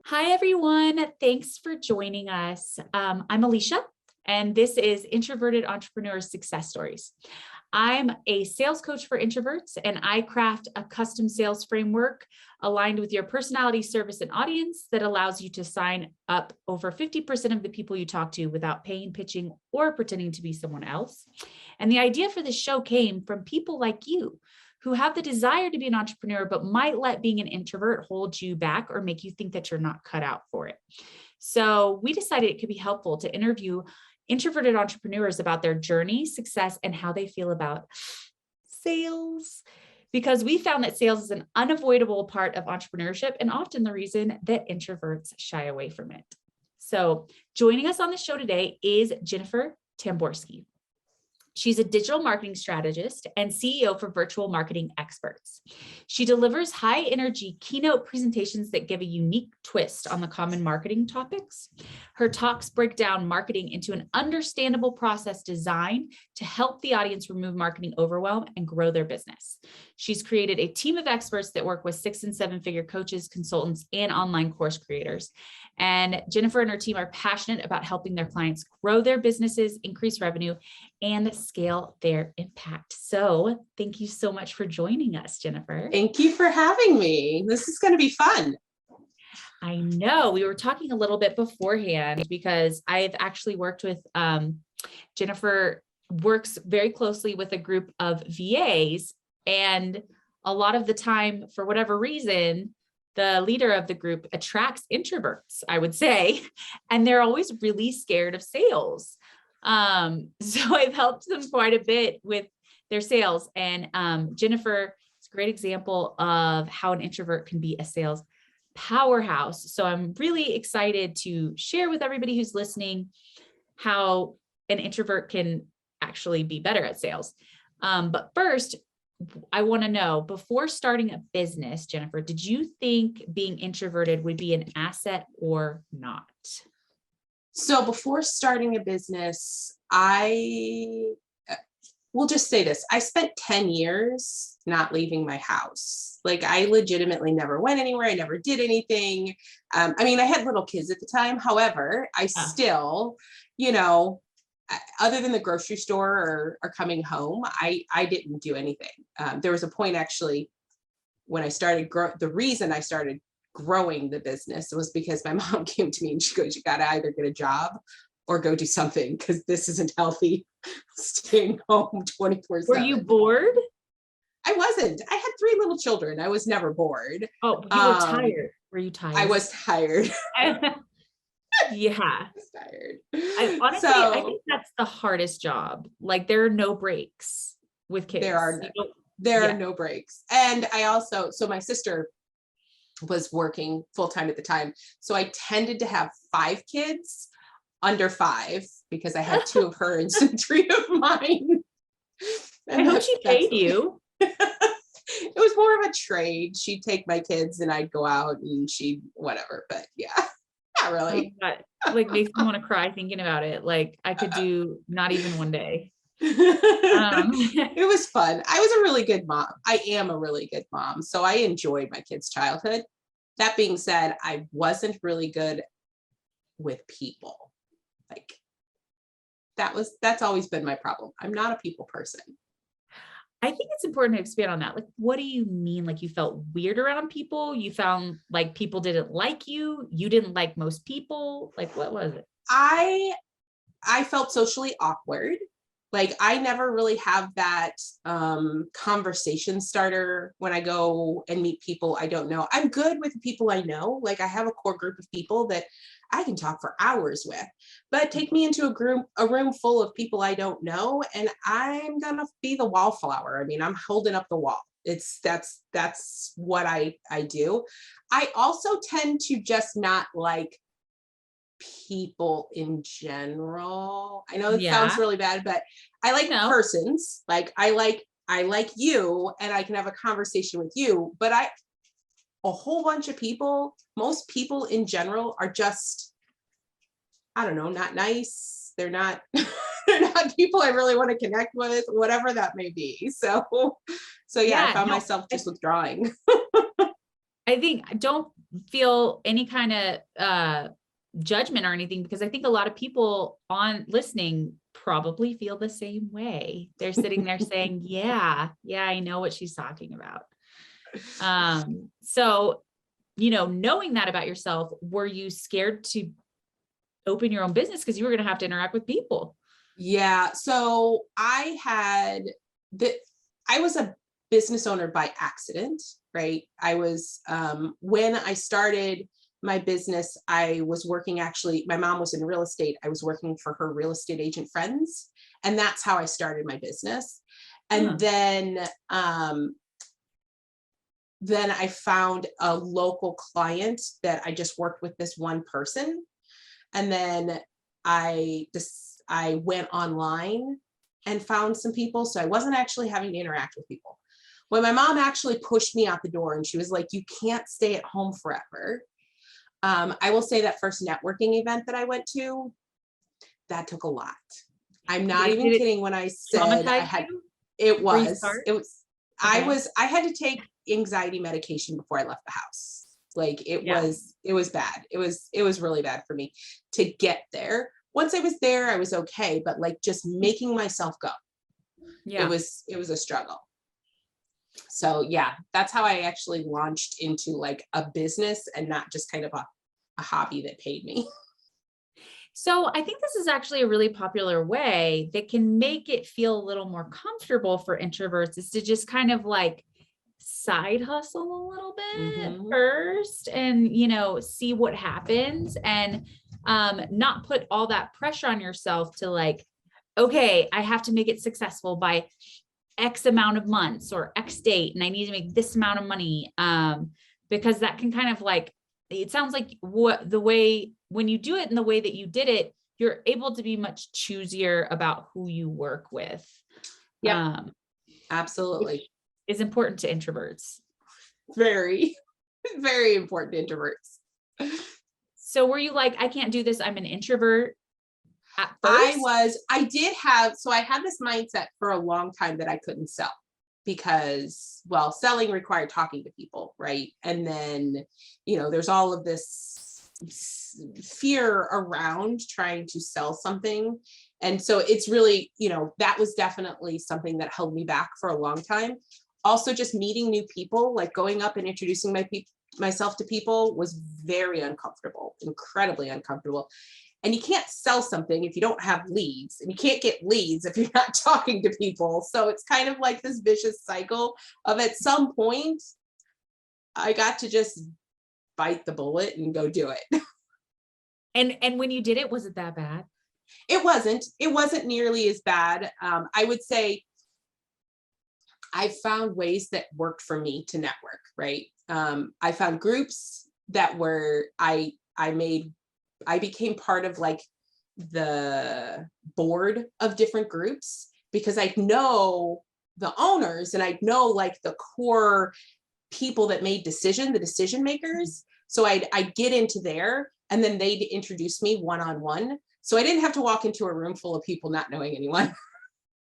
Hi, everyone. Thanks for joining us. I'm Aleasha, and this is Introverted Entrepreneur Success Stories. I'm a sales coach for introverts, and I craft a custom sales framework aligned with your personality, service, and audience that allows you to sign up over 50% of the people you talk to without paying, pitching, or pretending to be someone else. And the idea for this show came from people like you who have the desire to be an entrepreneur, but might let being an introvert hold you back or make you think that you're not cut out for it. So we decided it could be helpful to interview introverted entrepreneurs about their journey, success, and how they feel about sales. Because we found that sales is an unavoidable part of entrepreneurship and often the reason that introverts shy away from it. So joining us on the show today is Jennifer Tamborski. She's a digital marketing strategist and CEO for Virtual Marketing Experts. She delivers high-energy keynote presentations that give a unique twist on the common marketing topics. Her talks break down marketing into an understandable process designed to help the audience remove marketing overwhelm and grow their business. She's created a team of experts that work with 6- and 7-figure coaches, consultants, and online course creators. And Jennifer and her team are passionate about helping their clients grow their businesses, increase revenue, and scale their impact. So thank you so much for joining us, Jennifer. Thank you for having me. This is going to be fun. I know. We were talking a little bit beforehand because I've actually worked with Jennifer works very closely with a group of VAs, and a lot of the time, for whatever reason, the leader of the group attracts introverts, I would say, and they're always really scared of sales. So I've helped them quite a bit with their sales. And Jennifer is a great example of how an introvert can be a sales powerhouse. So I'm really excited to share with everybody who's listening how an introvert can actually be better at sales. But first, I want to know, before starting a business, Jennifer, did you think being introverted would be an asset or not? So before starting a business, will just say this. I spent 10 years not leaving my house. Like, I legitimately never went anywhere. I never did anything. I had little kids at the time. However, I still, other than the grocery store or coming home, I didn't do anything. There was a point actually when I started the reason I started growing the business was because my mom came to me and she goes, "You got to either get a job or go do something, because this isn't healthy, staying home 24/7. Were you bored? I wasn't. I had 3 little children. I was never bored. Oh, you were tired. Were you tired? I was tired. Yeah. I was tired. Honestly, I think that's the hardest job. Like, there are no breaks with kids. There are no breaks. And so my sister was working full time at the time. So I tended to have 5 kids under 5 because I had 2 of hers and 3 of mine. And I hope she paid you. It was more of a trade. She'd take my kids and I'd go out and whatever. But yeah, not really. Like, makes me want to cry thinking about it. Like, I could do not even one day. It was fun. I was a really good mom. I am a really good mom. So I enjoyed my kids' childhood. That being said, I wasn't really good with people. Like, that's always been my problem. I'm not a people person. I think it's important to expand on that. Like, what do you mean? Like, you felt weird around people? You found like people didn't like you? You didn't like most people? Like, what was it? I felt socially awkward. Like, I never really have that conversation starter when I go and meet people I don't know. I'm good with people I know. Like, I have a core group of people that I can talk for hours with, but take me into a room full of people I don't know, and I'm gonna be the wallflower. I'm holding up the wall. That's what I do. I also tend to just not like people in general. I know it sounds really bad, but I like persons. Like, I like you, and I can have a conversation with you, but a whole bunch of people, most people in general are just, I don't know, not nice. They're not people I really want to connect with, whatever that may be. So yeah, I found myself just withdrawing. I think feel any kind of judgment or anything, because I think a lot of people on listening probably feel the same way. They're sitting there saying, yeah, I know what she's talking about. So, knowing that about yourself, were you scared to open your own business because you were going to have to interact with people? Yeah. So I was a business owner by accident, right? I was, when I started my business, I was working, actually, my mom was in real estate. I was working for her real estate agent friends. And that's how I started my business. And then I found a local client that I just worked with this one person. And then I went online and found some people. So I wasn't actually having to interact with people. When my mom actually pushed me out the door and she was like, you can't stay at home forever. I will say that first networking event that I went to, that took a lot. I'm not even kidding when I said I had, I had to take anxiety medication before I left the house. Like it was bad. It was really bad for me to get there. Once I was there, I was okay, but like just making myself go. It was a struggle. So yeah, that's how I actually launched into like a business and not just kind of a hobby that paid me. So I think this is actually a really popular way that can make it feel a little more comfortable for introverts, is to just kind of like side hustle a little bit first and, see what happens, and not put all that pressure on yourself to like, okay, I have to make it successful by X amount of months or X date, and I need to make this amount of money. Because that can kind of like, it sounds like the way, when you do it in the way that you did it, you're able to be much choosier about who you work with. Yeah, absolutely. Is important to introverts. Very, very important to introverts. So were you like, I can't do this, I'm an introvert at first? I had this mindset for a long time that I couldn't sell because, well, selling required talking to people, right? And then, there's all of this fear around trying to sell something. And so it's really, that was definitely something that held me back for a long time. Also, just meeting new people, like going up and introducing myself to people was very uncomfortable, incredibly uncomfortable. And you can't sell something if you don't have leads, and you can't get leads if you're not talking to people. So it's kind of like this vicious cycle of, at some point, I got to just bite the bullet and go do it. And when you did it, was it that bad? It wasn't nearly as bad. I would say I found ways that worked for me to network, right? I found groups that were, I became part of like the board of different groups, because I know the owners and I know like the core people that made the decision makers. So I'd get into there, and then they'd introduce me one-on-one. So I didn't have to walk into a room full of people not knowing anyone.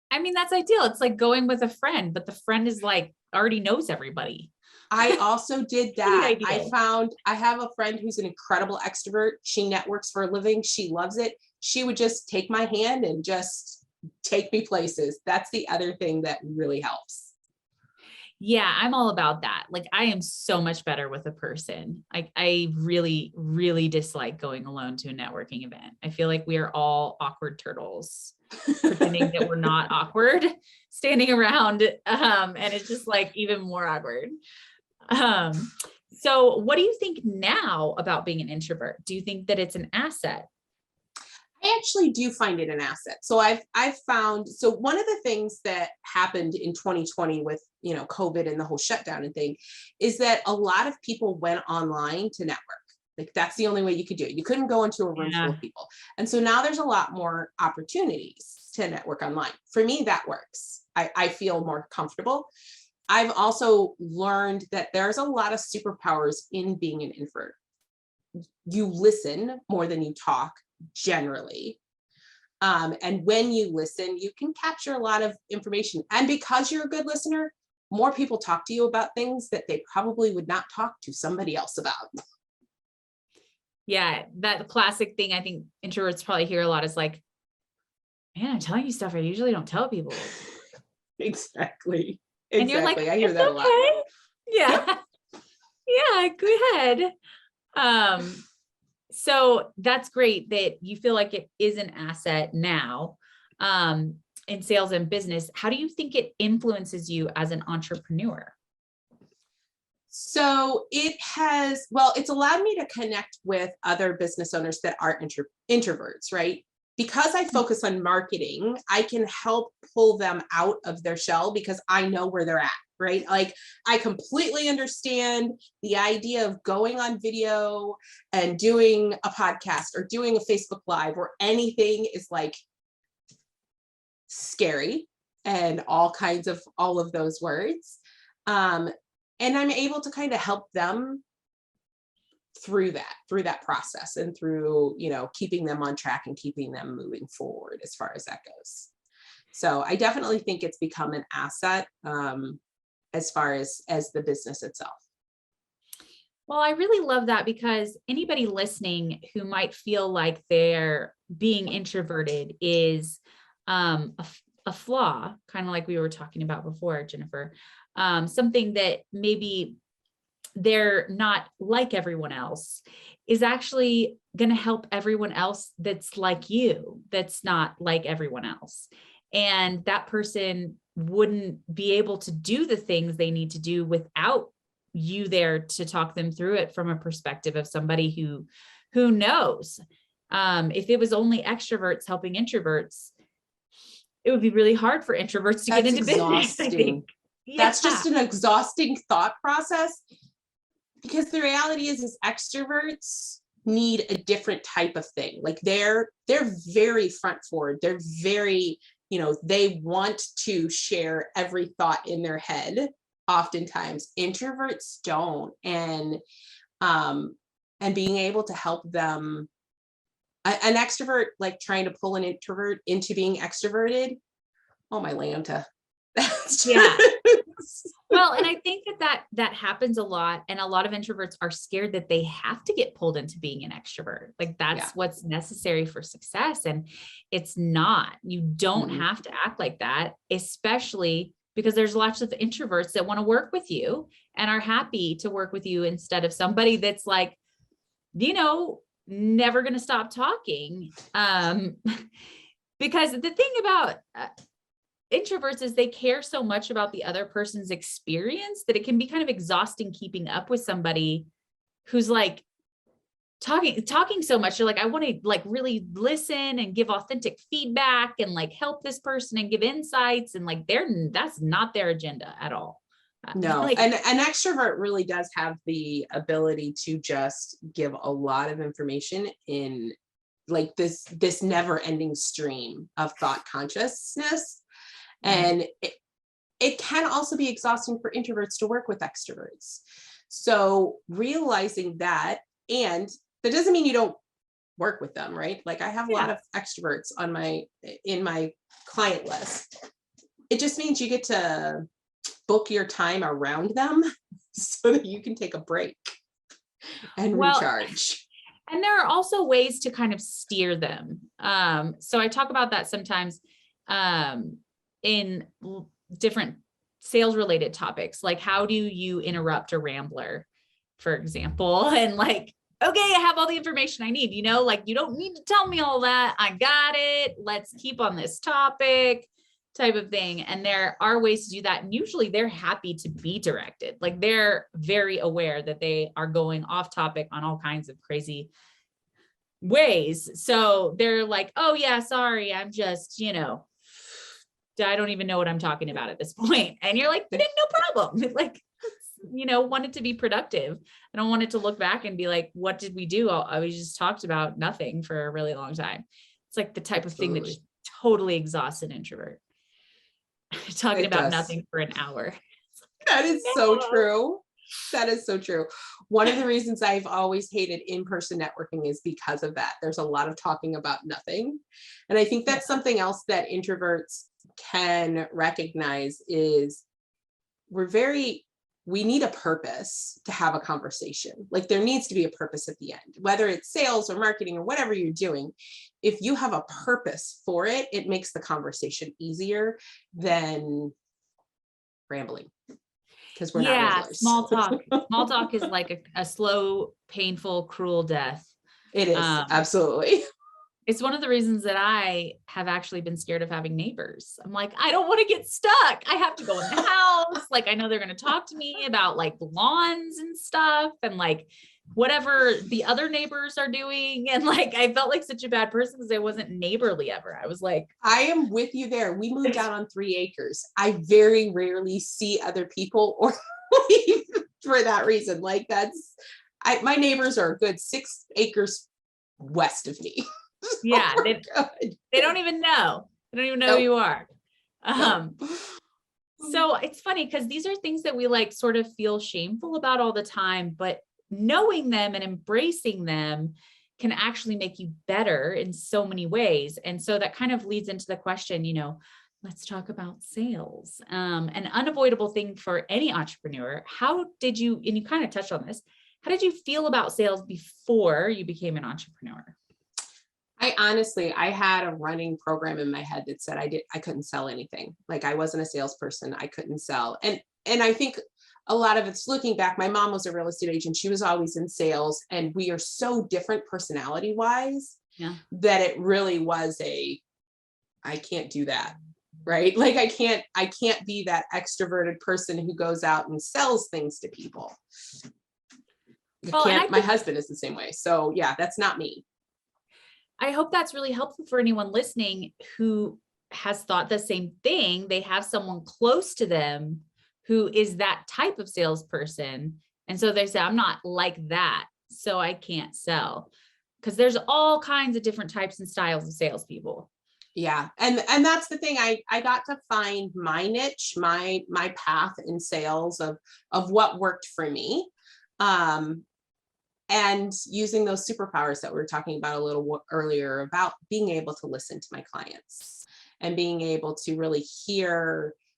I mean, that's ideal. It's like going with a friend, but the friend is like already knows everybody. I also did that. I have a friend who's an incredible extrovert. She networks for a living. She loves it. She would just take my hand and just take me places. That's the other thing that really helps. Yeah, I'm all about that. Like, I am so much better with a person. I really, really dislike going alone to a networking event. I feel like we are all awkward turtles pretending that we're not awkward, standing around. And it's just like even more awkward. So what do you think now about being an introvert? Do you think that it's an asset? I actually do find it an asset. So I've found, so one of the things that happened in 2020 with, COVID and the whole shutdown and thing, is that a lot of people went online to network. Like that's the only way you could do it. You couldn't go into a room full of people. And so now there's a lot more opportunities to network online. For me, that works. I feel more comfortable. I've also learned that there's a lot of superpowers in being an introvert. You listen more than you talk, generally. And when you listen, you can capture a lot of information. And because you're a good listener, more people talk to you about things that they probably would not talk to somebody else about. Yeah. That classic thing I think introverts probably hear a lot is like, man, I'm telling you stuff I usually don't tell people. Exactly. And you're like, Exactly. I hear it's that a lot. okay. Yep. Yeah. Yeah. Go ahead. Um, so that's great that you feel like it is an asset now, in sales and business. How do you think it influences you as an entrepreneur? So it's allowed me to connect with other business owners that are introverts, right? Because I focus on marketing, I can help pull them out of their shell because I know where they're at, right? Like I completely understand the idea of going on video and doing a podcast or doing a Facebook Live or anything is like scary and all of those words. And I'm able to kind of help them through that process and through, keeping them on track and keeping them moving forward as far as that goes. So I definitely think it's become an asset, as far as the business itself. Well, I really love that because anybody listening who might feel like they're being introverted is a flaw, kind of like we were talking about before, Jennifer. Something that maybe they're not like everyone else is actually going to help everyone else that's like you, that's not like everyone else. And that person wouldn't be able to do the things they need to do without you there to talk them through it from a perspective of somebody who knows. If it was only extroverts helping introverts, it would be really hard for introverts to get into business, I think. Yeah. That's just an exhausting thought process because the reality is extroverts need a different type of thing. Like they're very front forward. They're very, they want to share every thought in their head. Oftentimes introverts don't. And being able to help them, an extrovert, like trying to pull an introvert into being extroverted. Oh my Lanta. Yeah. Well, and I think that happens a lot. And a lot of introverts are scared that they have to get pulled into being an extrovert. Like that's what's necessary for success. And it's not, you don't have to act like that, especially because there's lots of introverts that want to work with you and are happy to work with you instead of somebody that's like, never going to stop talking. Because the thing about introverts is they care so much about the other person's experience that it can be kind of exhausting keeping up with somebody who's like talking so much. You're like, I want to like really listen and give authentic feedback and like help this person and give insights. And like, that's not their agenda at all. No. Like, and an extrovert really does have the ability to just give a lot of information in like this never ending stream of thought consciousness. And it can also be exhausting for introverts to work with extroverts. So realizing that, and that doesn't mean you don't work with them, right? Like I have a lot of extroverts in my client list. It just means you get to book your time around them so that you can take a break and recharge. And there are also ways to kind of steer them. So I talk about that sometimes, in different sales related topics, like how do you interrupt a rambler, for example, and like, okay, I have all the information I need, like you don't need to tell me all that. I got it. Let's keep on this topic type of thing. And there are ways to do that. And usually they're happy to be directed. Like they're very aware that they are going off topic on all kinds of crazy ways. So they're like, oh yeah, sorry. I'm just, I don't even know what I'm talking about at this point. And you're like, no problem. Like, want it to be productive. I don't want it to look back and be like, what did we do? We just talked about nothing for a really long time. It's like the type of thing that just totally exhausts an introvert. Talking about nothing for an hour. That is so true. That is so true. One of the reasons I've always hated in-person networking is because of that. There's a lot of talking about nothing. And I think that's something else that introverts can recognize is we're very we need a purpose to have a conversation. Like there needs to be a purpose at the end, whether it's sales or marketing or whatever you're doing. If you have a purpose for it, it makes the conversation easier than rambling, because we're not ramblers. Small talk. Small talk is like a slow, painful, cruel death. It is, absolutely. It's one of the reasons that I have actually been scared of having neighbors. I'm like, I don't want to get stuck. I have to go in the house. Like, I know they're going to talk to me about like lawns and stuff and like whatever the other neighbors are doing. And like, I felt like such a bad person because I wasn't neighborly ever. I was like, I am with you there. We moved out on 3 acres. I very rarely see other people or leave for that reason. Like my neighbors are a good 6 acres west of me. Yeah, they don't even know. They don't even know who you are. So it's funny because these are things that we like sort of feel shameful about all the time, but knowing them and embracing them can actually make you better in so many ways. And so that kind of leads into the question, let's talk about sales. An unavoidable thing for any entrepreneur. How did you, and you kind of touched on this, how did you feel about sales before you became an entrepreneur? I had a running program in my head that said I couldn't sell anything. Like I wasn't a salesperson. I couldn't sell. And I think a lot of it's looking back. My mom was a real estate agent. She was always in sales, and we are so different personality wise that it really was I can't do that. Right. Like I can't be that extroverted person who goes out and sells things to people. My husband is the same way. So yeah, that's not me. I hope that's really helpful for anyone listening who has thought the same thing. They have someone close to them who is that type of salesperson. And so they say, I'm not like that, so I can't sell. Because there's all kinds of different types and styles of salespeople. Yeah. And that's the thing. I got to find my niche, my path in sales of what worked for me. And using those superpowers that we were talking about a little earlier about being able to listen to my clients and being able to really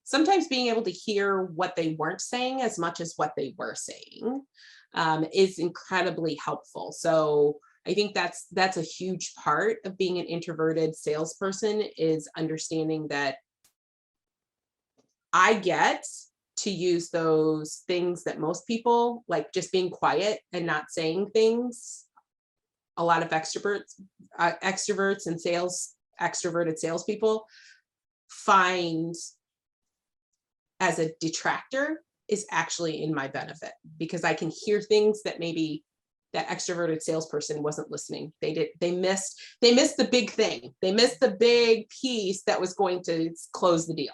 sometimes being able to hear what they weren't saying as much as what they were saying is incredibly helpful. So I think that's a huge part of being an introverted salesperson, is understanding that I get to use those things that most people, like just being quiet and not saying things. A lot of extroverts and extroverted salespeople find as a detractor is actually in my benefit, because I can hear things that maybe that extroverted salesperson wasn't listening. They missed the big thing. They missed the big piece that was going to close the deal.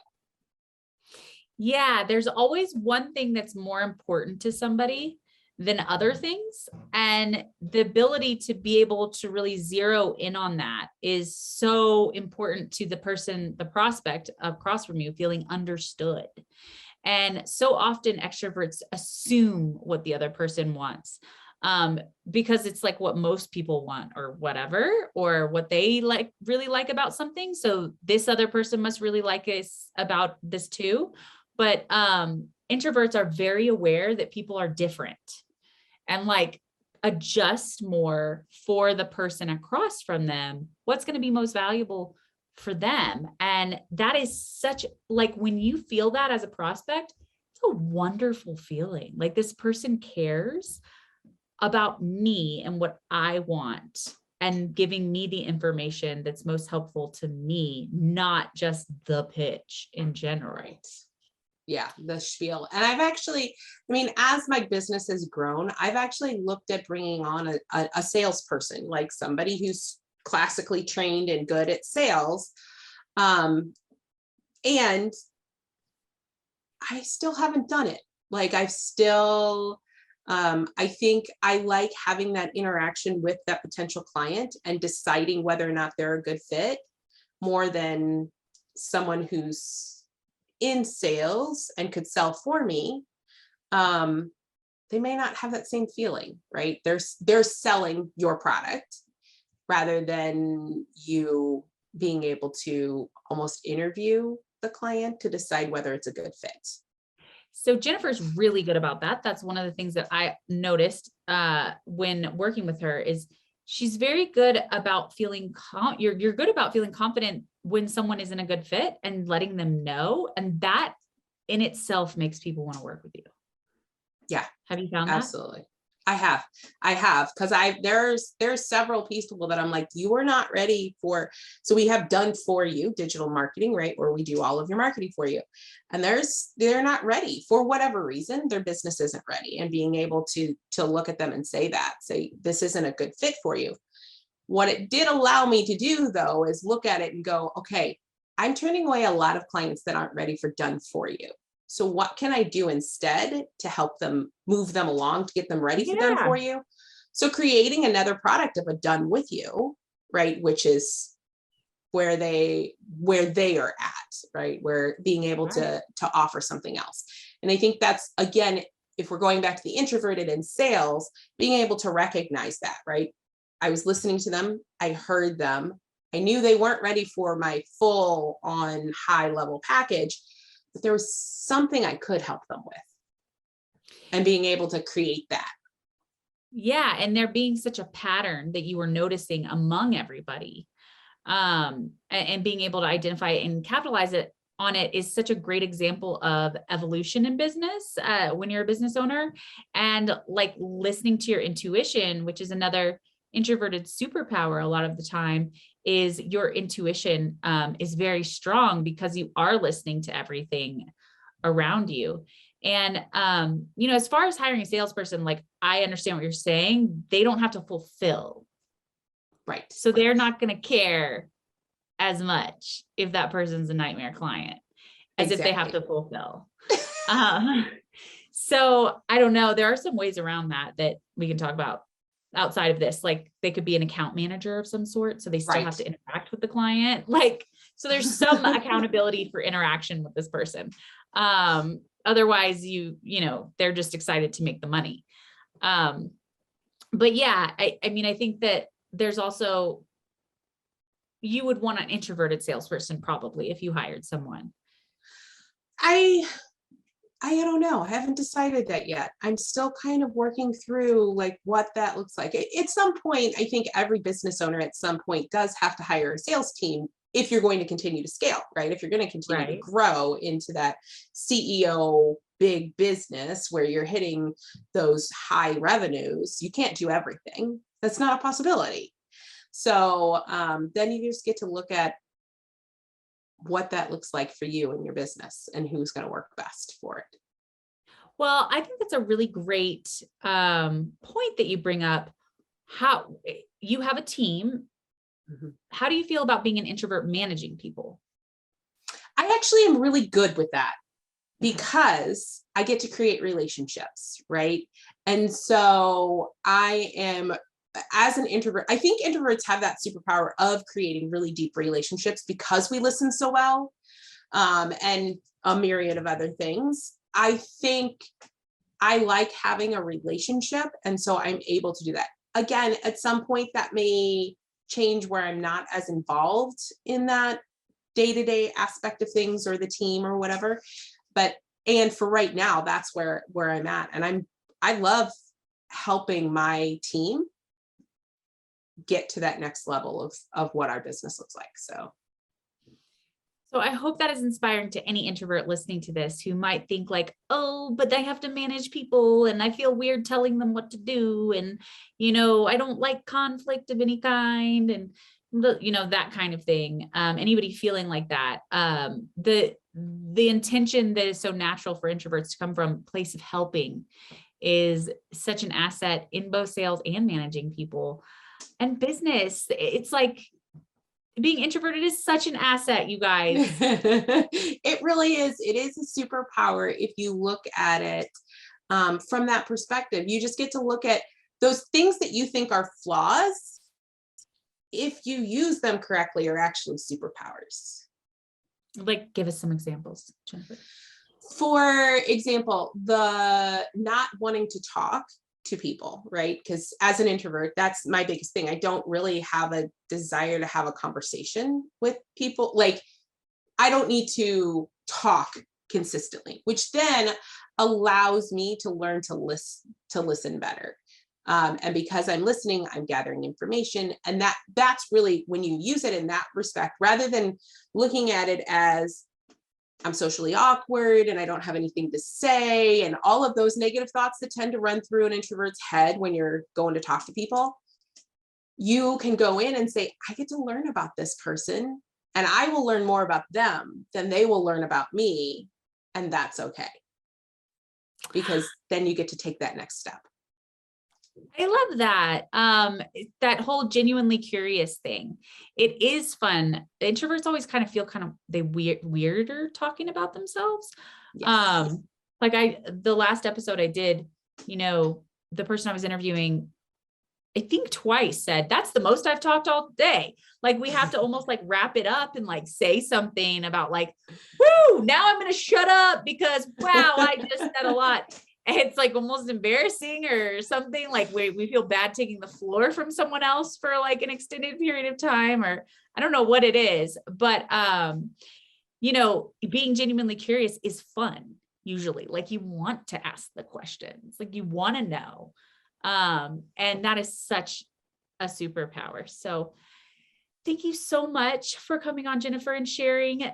Yeah, there's always one thing that's more important to somebody than other things. And the ability to be able to really zero in on that is so important to the person, the prospect across from you, feeling understood. And so often extroverts assume what the other person wants, because it's like what most people want or whatever, or what they really like about something. So this other person must really like us about this too. But introverts are very aware that people are different and like adjust more for the person across from them, what's going to be most valuable for them. And that is such, like, when you feel that as a prospect, it's a wonderful feeling. Like, this person cares about me and what I want, and giving me the information that's most helpful to me, not just the pitch in general. Right. Yeah, the spiel. And I've actually, as my business has grown, I've actually looked at bringing on a salesperson, like somebody who's classically trained and good at sales. And I still haven't done it. Like I think I like having that interaction with that potential client and deciding whether or not they're a good fit, more than someone who's in sales and could sell for me. They may not have that same feeling, right? They're selling your product rather than you being able to almost interview the client to decide whether it's a good fit. So Jennifer's really good about that. That's one of the things that I noticed when working with her is she's very good about feeling you're good about feeling confident when someone isn't a good fit and letting them know. And that in itself makes people want to work with you. Yeah. Have you found that? Absolutely. I have, because there's several people that I'm like, you are not ready for, so we have done for you digital marketing, right? Where we do all of your marketing for you. And they're not ready for whatever reason, their business isn't ready, and being able to look at them and say this isn't a good fit for you. What it did allow me to do though, is look at it and go, okay, I'm turning away a lot of clients that aren't ready for done for you. So what can I do instead to help them move them along, to get them ready for done for you? So creating another product of a done with you, right? Which is where they are at, right? Where being able to offer something else. And I think that's, again, if we're going back to the introverted in sales, being able to recognize that, right? I was listening to them. I heard them. I knew they weren't ready for my full on high level package, but there was something I could help them with, and being able to create that. Yeah. And there being such a pattern that you were noticing among everybody, and being able to identify it and capitalize on it is such a great example of evolution in business, when you're a business owner, and like listening to your intuition, which is another introverted superpower. A lot of the time is your intuition is very strong because you are listening to everything around you. And, as far as hiring a salesperson, like I understand what you're saying, they don't have to fulfill. Right. So they're not going to care as much if that person's a nightmare client as if they have to fulfill. So I don't know. There are some ways around that we can talk about outside of this. Like they could be an account manager of some sort. So they still have to interact with the client. So there's some accountability for interaction with this person. Otherwise they're just excited to make the money. But yeah, I mean, I think that there's also, you would want an introverted salesperson probably if you hired someone. I don't know. I haven't decided that yet. I'm still kind of working through like what that looks like. At some point, I think every business owner at some point does have to hire a sales team if you're going to continue to scale, right? If you're going to continue to grow into that CEO big business where you're hitting those high revenues, you can't do everything. That's not a possibility. So then you just get to look at what that looks like for you and your business and who's going to work best for it. Well, I think that's a really great point that you bring up. How you have a team. Mm-hmm. How do you feel about being an introvert managing people? I actually am really good with that because I get to create relationships, right? And so I am, as an introvert, I think introverts have that superpower of creating really deep relationships because we listen so well, and a myriad of other things. I think I like having a relationship, and so I'm able to do that. Again, at some point that may change where I'm not as involved in that day-to-day aspect of things or the team or whatever. And for right now, that's where I'm at. And I love helping my team get to that next level of what our business looks like. So I hope that is inspiring to any introvert listening to this who might think like, oh, but they have to manage people and I feel weird telling them what to do. And, I don't like conflict of any kind and, that kind of thing. Anybody feeling like that, the intention that is so natural for introverts to come from a place of helping is such an asset in both sales and managing people. And business, it's like being introverted is such an asset, you guys. It really is. It is a superpower if you look at it from that perspective. You just get to look at those things that you think are flaws. If you use them correctly, are actually superpowers. Like, give us some examples, Jennifer. For example, the not wanting to talk to people, right? Because as an introvert, that's my biggest thing. I don't really have a desire to have a conversation with people. Like, I don't need to talk consistently, which then allows me to learn to listen better. And because I'm listening, I'm gathering information. And that's really when you use it in that respect, rather than looking at it as I'm socially awkward and I don't have anything to say, and all of those negative thoughts that tend to run through an introvert's head when you're going to talk to people. You can go in and say, I get to learn about this person, and I will learn more about them than they will learn about me. And that's okay. Because then you get to take that next step. I love that. That whole genuinely curious thing. It is fun. Introverts always kind of feel weirder talking about themselves. Yes. Like the last episode I did, the person I was interviewing, I think twice said, that's the most I've talked all day. Like we have to almost like wrap it up and like say something about like, whoo, now I'm going to shut up because wow, I just said a lot. And it's like almost embarrassing or something, like we feel bad taking the floor from someone else for like an extended period of time, or I don't know what it is, but, being genuinely curious is fun. Usually, like you want to ask the questions, like you want to know. And that is such a superpower. So thank you so much for coming on, Jennifer, and sharing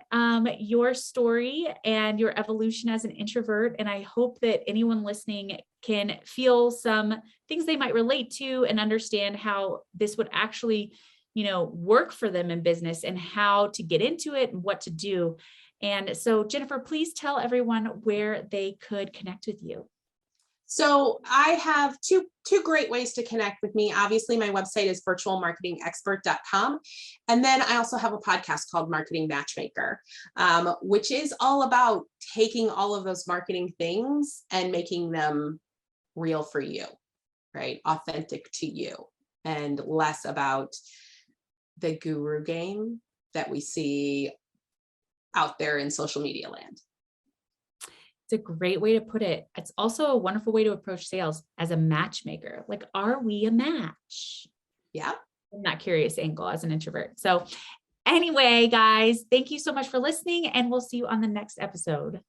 your story and your evolution as an introvert. And I hope that anyone listening can feel some things they might relate to and understand how this would actually, work for them in business and how to get into it and what to do. And so, Jennifer, please tell everyone where they could connect with you. So I have two great ways to connect with me. Obviously, my website is virtualmarketingexpert.com. And then I also have a podcast called Marketing Matchmaker, which is all about taking all of those marketing things and making them real for you, right? Authentic to you, and less about the guru game that we see out there in social media land. It's a great way to put it. It's also a wonderful way to approach sales as a matchmaker. Like, are we a match? Yeah. I'm not curious angle as an introvert. So anyway, guys, thank you so much for listening, and we'll see you on the next episode.